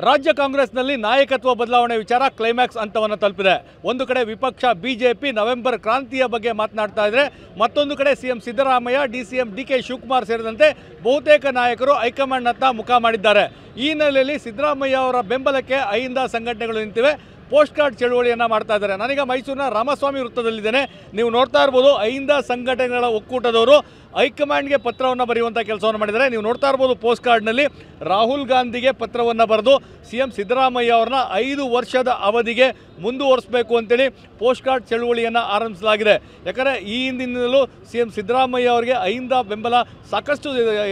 ರಾಜ್ಯ ಕಾಂಗ್ರೆಸ್ನಲ್ಲಿ ನಾಯಕತ್ವ ಬದಲಾವಣೆ ವಿಚಾರ ಕ್ಲೈಮ್ಯಾಕ್ಸ್ ಹಂತವನ್ನು ತಲುಪಿದೆ. ಒಂದು ಕಡೆ ವಿಪಕ್ಷ ಬಿಜೆಪಿ ನವೆಂಬರ್ ಕ್ರಾಂತಿಯ ಬಗ್ಗೆ ಮಾತನಾಡ್ತಾ ಇದ್ರೆ, ಮತ್ತೊಂದು ಕಡೆ ಸಿಎಂ ಸಿದ್ದರಾಮಯ್ಯ, ಡಿಸಿಎಂ ಡಿಕೆ ಶಿವಕುಮಾರ್ ಸೇರಿದಂತೆ ಬಹುತೇಕ ನಾಯಕರು ಹೈಕಮಾಂಡ್ನತ್ತ ಮುಖ ಮಾಡಿದ್ದಾರೆ. ಈ ಹಿನ್ನೆಲೆಯಲ್ಲಿ ಸಿದ್ದರಾಮಯ್ಯ ಅವರ ಬೆಂಬಲಕ್ಕೆ ಅಹಿಂದ ಸಂಘಟನೆಗಳು ನಿಂತಿವೆ, ಪೋಸ್ಟ್ ಕಾರ್ಡ್ ಚಳುವಳಿಯನ್ನು ಮಾಡ್ತಾ ಇದ್ದಾರೆ. ನಾನೀಗ ಮೈಸೂರಿನ ರಾಮಸ್ವಾಮಿ ವೃತ್ತದಲ್ಲಿದ್ದೇನೆ. ನೀವು ನೋಡ್ತಾ ಇರ್ಬೋದು, ಅಹಿಂದ ಸಂಘಟನೆಗಳ ಒಕ್ಕೂಟದವರು ಹೈಕಮಾಂಡ್ಗೆ ಪತ್ರವನ್ನು ಬರೆಯುವಂಥ ಕೆಲಸವನ್ನು ಮಾಡಿದ್ದಾರೆ. ನೀವು ನೋಡ್ತಾ ಇರ್ಬೋದು, ಪೋಸ್ಟ್ ಕಾರ್ಡ್ನಲ್ಲಿ ರಾಹುಲ್ ಗಾಂಧಿಗೆ ಪತ್ರವನ್ನು ಬರೆದು ಸಿಎಂ ಸಿದ್ದರಾಮಯ್ಯ ಅವ್ರನ್ನ 5 ವರ್ಷದ ಅವಧಿಗೆ ಮುಂದುವರಿಸಬೇಕು ಅಂತೇಳಿ ಪೋಸ್ಟ್ ಕಾರ್ಡ್ ಚಳುವಳಿಯನ್ನು ಆರಂಭಿಸಲಾಗಿದೆ. ಯಾಕಂದರೆ ಈ ಹಿಂದಿನಿಂದಲೂ ಸಿಎಂ ಸಿದ್ದರಾಮಯ್ಯ ಅವರಿಗೆ ಅಹಿಂದ ಬೆಂಬಲ ಸಾಕಷ್ಟು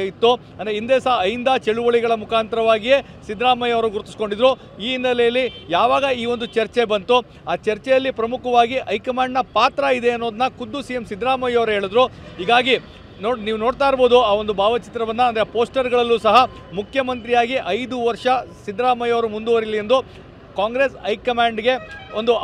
ಇತ್ತು. ಅಂದರೆ ಹಿಂದೆ ಸಹ ಅಹಿಂದ ಚಳುವಳಿಗಳ ಮುಖಾಂತರವಾಗಿಯೇ ಸಿದ್ದರಾಮಯ್ಯ ಅವರು ಗುರುತಿಸ್ಕೊಂಡಿದ್ರು. ಈ ಹಿನ್ನೆಲೆಯಲ್ಲಿ ಯಾವಾಗ ಈ ಒಂದು ಚರ್ಚೆ ಬಂತು, ಆ ಚರ್ಚೆಯಲ್ಲಿ ಪ್ರಮುಖವಾಗಿ ಹೈಕಮಾಂಡ್ನ ಪಾತ್ರ ಇದೆ ಅನ್ನೋದನ್ನ ಖುದ್ದು ಸಿಎಂ ಸಿದ್ದರಾಮಯ್ಯ ಅವರು ಹೇಳಿದ್ರು. ಹೀಗಾಗಿ ನೀವು ನೋಡ್ತಾ ಇರ್ಬೋದು ಆ ಒಂದು ಭಾವಚಿತ್ರವನ್ನು, ಅಂದರೆ ಪೋಸ್ಟರ್ಗಳಲ್ಲೂ ಸಹ ಮುಖ್ಯಮಂತ್ರಿಯಾಗಿ 5 ವರ್ಷ ಸಿದ್ದರಾಮಯ್ಯ ಅವರು ಮುಂದುವರಿಲಿ ಎಂದು ಕಾಂಗ್ರೆಸ್ ಹೈಕಮಾಂಡ್ಗೆ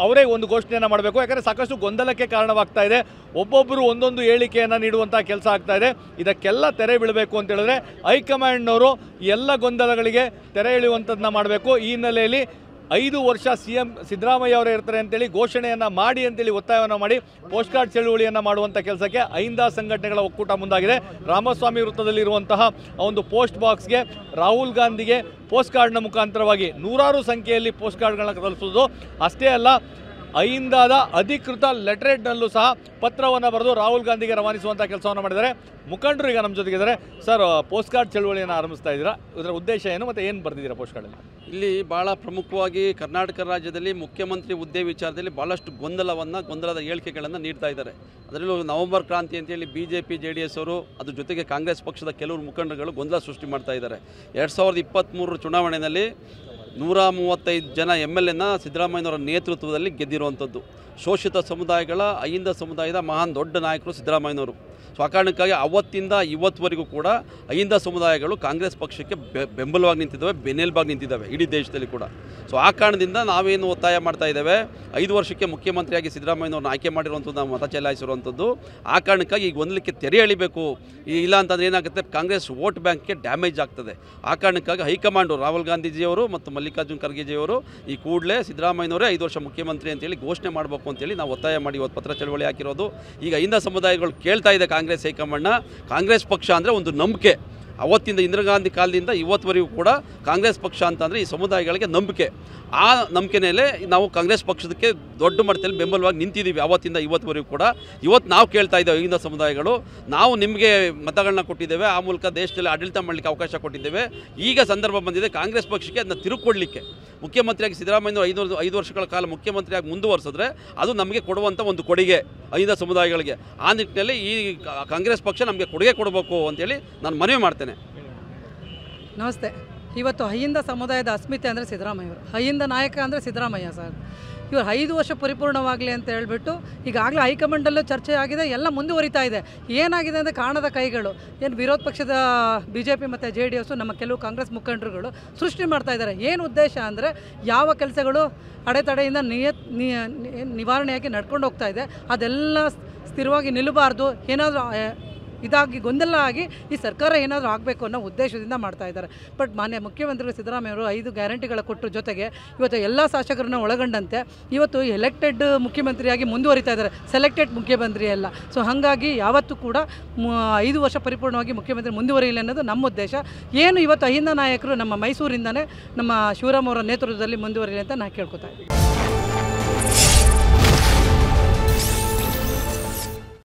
ಅವರೇ ಒಂದು ಘೋಷಣೆಯನ್ನು ಮಾಡಬೇಕು. ಯಾಕಂದರೆ ಸಾಕಷ್ಟು ಗೊಂದಲಕ್ಕೆ ಕಾರಣವಾಗ್ತಾ ಇದೆ. ಒಬ್ಬೊಬ್ಬರು ಒಂದೊಂದು ಹೇಳಿಕೆಯನ್ನು ನೀಡುವಂಥ ಕೆಲಸ ಆಗ್ತಾ ಇದೆ. ಇದಕ್ಕೆಲ್ಲ ತೆರೆ ಬೀಳಬೇಕು ಅಂತ ಹೇಳಿದ್ರೆ ಹೈಕಮಾಂಡ್ನವರು ಎಲ್ಲ ಗೊಂದಲಗಳಿಗೆ ತೆರೆ ಎಳೆಯುವಂಥದ್ದನ್ನ ಮಾಡಬೇಕು. ಈ ಹಿನ್ನೆಲೆಯಲ್ಲಿ 5 ವರ್ಷ ಸಿಎಂ ಸಿದ್ದರಾಮಯ್ಯ ಅವರೇ ಇರ್ತಾರೆ ಅಂತೇಳಿ ಘೋಷಣೆಯನ್ನು ಮಾಡಿ ಅಂತೇಳಿ ಒತ್ತಾಯವನ್ನು ಮಾಡಿ ಪೋಸ್ಟ್ ಕಾರ್ಡ್ ಚಳುವಳಿಯನ್ನು ಮಾಡುವಂಥ ಕೆಲಸಕ್ಕೆ ಅಹಿಂದ ಸಂಘಟನೆಗಳ ಒಕ್ಕೂಟ ಮುಂದಾಗಿದೆ. ರಾಮಸ್ವಾಮಿ ವೃತ್ತದಲ್ಲಿರುವಂತಹ ಒಂದು ಪೋಸ್ಟ್ ಬಾಕ್ಸ್ಗೆ ರಾಹುಲ್ ಗಾಂಧಿಗೆ ಪೋಸ್ಟ್ ಕಾರ್ಡ್ನ ಮುಖಾಂತರವಾಗಿ ನೂರಾರು ಸಂಖ್ಯೆಯಲ್ಲಿ ಪೋಸ್ಟ್ ಕಾರ್ಡ್ಗಳನ್ನ ತಲುಪಿಸೋದು ಅಷ್ಟೇ ಅಲ್ಲ, ಅಹಿಂದದ ಅಧಿಕೃತ ಲೆಟರೇಟ್ನಲ್ಲೂ ಸಹ ಪತ್ರವನ್ನು ಬರೆದು ರಾಹುಲ್ ಗಾಂಧಿಗೆ ರವಾನಿಸುವಂಥ ಕೆಲಸವನ್ನು ಮಾಡಿದ್ದಾರೆ. ಮುಖಂಡರು ಈಗ ನಮ್ಮ ಜೊತೆಗಿದ್ದಾರೆ. ಸರ್, ಪೋಸ್ಟ್ ಕಾರ್ಡ್ ಚಳುವಳಿಯನ್ನು ಆರಂಭಿಸ್ತಾ ಇದ್ದೀರಾ, ಇದರ ಉದ್ದೇಶ ಏನು ಮತ್ತು ಏನು ಬರೆದಿದ್ದೀರಾ ಪೋಸ್ಟ್ ಕಾರ್ಡಲ್ಲಿ? ಇಲ್ಲಿ ಭಾಳ ಪ್ರಮುಖವಾಗಿ ಕರ್ನಾಟಕ ರಾಜ್ಯದಲ್ಲಿ ಮುಖ್ಯಮಂತ್ರಿ ಹುದ್ದೆ ವಿಚಾರದಲ್ಲಿ ಭಾಳಷ್ಟು ಗೊಂದಲದ ಹೇಳಿಕೆಗಳನ್ನು ನೀಡ್ತಾ ಇದ್ದಾರೆ. ಅದರಲ್ಲೂ ನವೆಂಬರ್ ಕ್ರಾಂತಿ ಅಂತೇಳಿ BJP JDS ಅವರು, ಅದ್ರ ಜೊತೆಗೆ ಕಾಂಗ್ರೆಸ್ ಪಕ್ಷದ ಕೆಲವರು ಮುಖಂಡರುಗಳು ಗೊಂದಲ ಸೃಷ್ಟಿ ಮಾಡ್ತಾ ಇದ್ದಾರೆ. 2023 ಚುನಾವಣೆಯಲ್ಲಿ 135 ಜನ MLAನ ಸಿದ್ದರಾಮಯ್ಯನವರ ನೇತೃತ್ವದಲ್ಲಿ ಗೆದ್ದಿರುವಂಥದ್ದು. ಶೋಷಿತ ಸಮುದಾಯಗಳ ಅಹಿಂದ ಸಮುದಾಯದ ಮಹಾನ್ ದೊಡ್ಡ ನಾಯಕರು ಸಿದ್ದರಾಮಯ್ಯನವರು. ಸೊ ಆ ಕಾರಣಕ್ಕಾಗಿ ಅವತ್ತಿಂದ ಇವತ್ತುವರೆಗೂ ಕೂಡ ಅಹಿಂದ ಸಮುದಾಯಗಳು ಕಾಂಗ್ರೆಸ್ ಪಕ್ಷಕ್ಕೆ ಬೆಂಬಲವಾಗಿ ನಿಂತಿದ್ದಾವೆ, ಬೆನ್ನೆಲುಬಾಗಿ ನಿಂತಿದ್ದಾವೆ ಇಡೀ ದೇಶದಲ್ಲಿ ಕೂಡ. ಸೊ ಆ ಕಾರಣದಿಂದ ನಾವೇನು ಒತ್ತಾಯ ಮಾಡ್ತಾ ಇದ್ದೇವೆ, 5 ವರ್ಷಕ್ಕೆ ಮುಖ್ಯಮಂತ್ರಿಯಾಗಿ ಸಿದ್ದರಾಮಯ್ಯನವ್ರನ್ನ ಆಯ್ಕೆ ಮಾಡಿರುವಂಥದ್ದು, ನಾವು ಮತ ಚಲಾಯಿಸಿರುವಂಥದ್ದು. ಆ ಕಾರಣಕ್ಕಾಗಿ ಈಗ ಗೊಂದಲಕ್ಕೆ ತೆರೆ ಎಳಿಬೇಕು. ಇಲ್ಲ ಅಂತಂದರೆ ಏನಾಗುತ್ತೆ, ಕಾಂಗ್ರೆಸ್ ವೋಟ್ ಬ್ಯಾಂಕ್ಗೆ ಡ್ಯಾಮೇಜ್ ಆಗ್ತದೆ. ಆ ಕಾರಣಕ್ಕಾಗಿ ಹೈಕಮಾಂಡು ರಾಹುಲ್ ಗಾಂಧೀಜಿಯವರು ಮತ್ತು ಮಲ್ಲಿಕಾರ್ಜುನ್ ಖರ್ಗೆಜಿಯವರು ಈ ಕೂಡಲೇ ಸಿದ್ದರಾಮಯ್ಯನವರೇ 5 ವರ್ಷ ಮುಖ್ಯಮಂತ್ರಿ ಅಂತೇಳಿ ಘೋಷಣೆ ಮಾಡಬೇಕು ಅಂತೇಳಿ ನಾವು ಒತ್ತಾಯ ಮಾಡಿ ಇವತ್ತು ಪತ್ರ ಚಳವಳಿ ಹಾಕಿರೋದು. ಈಗ ಅಹಿಂದ ಸಮುದಾಯಗಳು ಕೇಳ್ತಾ ಇದೆ ಕಾಂಗ್ರೆಸ್ ಹೈಕಮಾಂಡ್ನ, ಕಾಂಗ್ರೆಸ್ ಪಕ್ಷ ಅಂದರೆ ಒಂದು ನಂಬಿಕೆ. ಅವತ್ತಿಂದ ಇಂದಿರಾ ಗಾಂಧಿ ಕಾಲದಿಂದ ಇವತ್ತುವರೆಗೂ ಕೂಡ ಕಾಂಗ್ರೆಸ್ ಪಕ್ಷ ಅಂತಂದರೆ ಈ ಸಮುದಾಯಗಳಿಗೆ ನಂಬಿಕೆ. ಆ ನಂಬಿಕೆಯಲ್ಲೇ ನಾವು ಕಾಂಗ್ರೆಸ್ ಪಕ್ಷದಕ್ಕೆ ದೊಡ್ಡ ಮಟ್ಟದಲ್ಲಿ ಬೆಂಬಲವಾಗಿ ನಿಂತಿದ್ದೀವಿ ಅವತ್ತಿಂದ ಇವತ್ತುವರೆಗೂ ಕೂಡ. ಇವತ್ತು ನಾವು ಕೇಳ್ತಾ ಇದ್ದೇವೆ, ಅಹಿಂದ ಸಮುದಾಯಗಳು, ನಾವು ನಿಮಗೆ ಮತಗಳನ್ನ ಕೊಟ್ಟಿದ್ದೇವೆ, ಆ ಮೂಲಕ ದೇಶದಲ್ಲಿ ಆಡಳಿತ ಮಾಡಲಿಕ್ಕೆ ಅವಕಾಶ ಕೊಟ್ಟಿದ್ದೇವೆ. ಈಗ ಸಂದರ್ಭ ಬಂದಿದೆ ಕಾಂಗ್ರೆಸ್ ಪಕ್ಷಕ್ಕೆ ಅದನ್ನ ತಿರುಕೊಡ್ಲಿಕ್ಕೆ. ಮುಖ್ಯಮಂತ್ರಿಯಾಗಿ ಸಿದ್ದರಾಮಯ್ಯ 5 ವರ್ಷಗಳ ಕಾಲ ಮುಖ್ಯಮಂತ್ರಿಯಾಗಿ ಮುಂದುವರಿಸಿದ್ರೆ ಅದು ನಮಗೆ ಕೊಡುವಂಥ ಒಂದು ಕೊಡುಗೆ ಅಹಿಂದ ಸಮುದಾಯಗಳಿಗೆ. ಆ ನಿಟ್ಟಿನಲ್ಲಿ ಈ ಕಾಂಗ್ರೆಸ್ ಪಕ್ಷ ನಮಗೆ ಕೊಡುಗೆ ಕೊಡಬೇಕು ಅಂತೇಳಿ ನಾನು ಮನವಿ ಮಾಡ್ತೇನೆ. ನಮಸ್ತೆ. ಇವತ್ತು ಅಹಿಂದ ಸಮುದಾಯದ ಅಸ್ಮಿತೆ ಅಂದರೆ ಸಿದ್ದರಾಮಯ್ಯವರು, ಅಹಿಂದ ನಾಯಕ ಅಂದರೆ ಸಿದ್ದರಾಮಯ್ಯ ಸರ್. ಇವರು 5 ವರ್ಷ ಪರಿಪೂರ್ಣವಾಗಲಿ ಅಂತ ಹೇಳ್ಬಿಟ್ಟು ಈಗಾಗಲೇ ಹೈಕಮಾಂಡಲ್ಲೂ ಚರ್ಚೆ ಆಗಿದೆ, ಎಲ್ಲ ಮುಂದುವರಿತಾ ಇದೆ. ಏನಾಗಿದೆ ಅಂದರೆ ಕಾಣದ ಕೈಗಳು, ಏನು ವಿರೋಧ ಪಕ್ಷದ BJP ಮತ್ತು JDS ನಮ್ಮ ಕೆಲವು ಕಾಂಗ್ರೆಸ್ ಮುಖಂಡರುಗಳು ಸೃಷ್ಟಿ ಮಾಡ್ತಾ ಇದ್ದಾರೆ. ಏನು ಉದ್ದೇಶ ಅಂದರೆ, ಯಾವ ಕೆಲಸಗಳು ಅಡೆತಡೆಯಿಂದ ನಿವಾರಣೆಯಾಗಿ ನಡ್ಕೊಂಡು ಹೋಗ್ತಾ ಇದೆ ಅದೆಲ್ಲ ಸ್ಥಿರವಾಗಿ ನಿಲ್ಲಬಾರ್ದು, ಏನಾದರೂ ಇದಾಗಿ ಗೊಂದಲ ಆಗಿ ಈ ಸರ್ಕಾರ ಏನಾದರೂ ಆಗಬೇಕು ಅನ್ನೋ ಉದ್ದೇಶದಿಂದ ಮಾಡ್ತಾ ಇದ್ದಾರೆ. ಬಟ್ ಮಾನ್ಯ ಮುಖ್ಯಮಂತ್ರಿಗಳು ಸಿದ್ದರಾಮಯ್ಯವರು 5 ಗ್ಯಾರಂಟಿಗಳ ಕೊಟ್ಟರ ಜೊತೆಗೆ ಇವತ್ತು ಎಲ್ಲ ಶಾಸಕರನ್ನ ಒಳಗೊಂಡಂತೆ ಇವತ್ತು ಎಲೆಕ್ಟೆಡ್ ಮುಖ್ಯಮಂತ್ರಿಯಾಗಿ ಮುಂದುವರಿತಾ ಇದ್ದಾರೆ, ಸೆಲೆಕ್ಟೆಡ್ ಮುಖ್ಯಮಂತ್ರಿ ಅಲ್ಲ. ಸೊ ಹಾಗಾಗಿ ಯಾವತ್ತೂ ಕೂಡ 5 ವರ್ಷ ಪರಿಪೂರ್ಣವಾಗಿ ಮುಖ್ಯಮಂತ್ರಿ ಮುಂದುವರಿಯಲಿ ಅನ್ನೋದು ನಮ್ಮ ಉದ್ದೇಶ. ಏನು ಇವತ್ತು ಅಹಿಂದ ನಾಯಕರು ನಮ್ಮ ಮೈಸೂರಿಂದನೇ ನಮ್ಮ ಶಿವರಾಮ್ ಅವರ ನೇತೃತ್ವದಲ್ಲಿ ಮುಂದುವರಿಯಲಿ ಅಂತ ನಾನು ಕೇಳ್ಕೊತಾ ಇದ್ದೀನಿ.